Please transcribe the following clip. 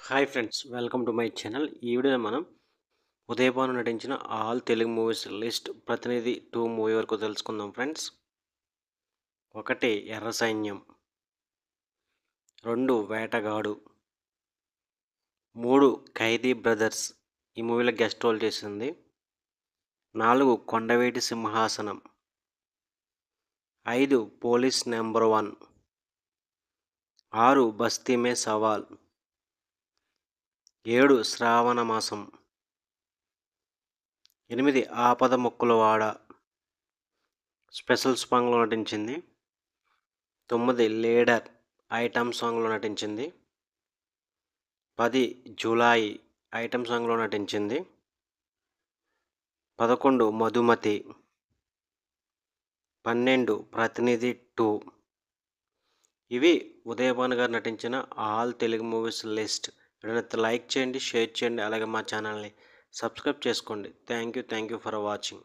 Hi friends, welcome to my channel. ఈ వీడియోలో మనం ఉదయ్ భాను నటించిన ఆల్ తెలుగు మూవీస్ లిస్ట్ ప్రతినిధి 2 మూవీ వరకు తెలుసుకుందాం ఫ్రెండ్స్. 1 ఎర్ర సైన్యం, 2 వేటగాడు, 3 ఖైదీ బ్రదర్స్, ఈ మూవీలో గెస్ట్ రోల్ చేసింది, 4 కొండవీటి సింహాసనం, 5 పోలీస్ నెంబర్ 1, 6 బస్తీ మే సవాల్, 7 శ్రావణ మాసం, 8 ఆపద ముక్కులవాడ స్పెషల్ సాంగ్లో నటించింది, 9 లీడర్ ఐటమ్ సాంగ్లో నటించింది, 10 జులాయి ఐటమ్ సాంగ్లో నటించింది, 11 మధుమతి, 12 ప్రతినిధి 2. ఇవి ఉదయ్ భాను గారు నటించిన ఆల్ తెలుగు మూవీస్ లిస్ట్. వీడియోని లైక్ చేయండి, షేర్ చేయండి, అలాగే మా ఛానల్ని సబ్స్క్రైబ్ చేసుకోండి. Thank you for watching.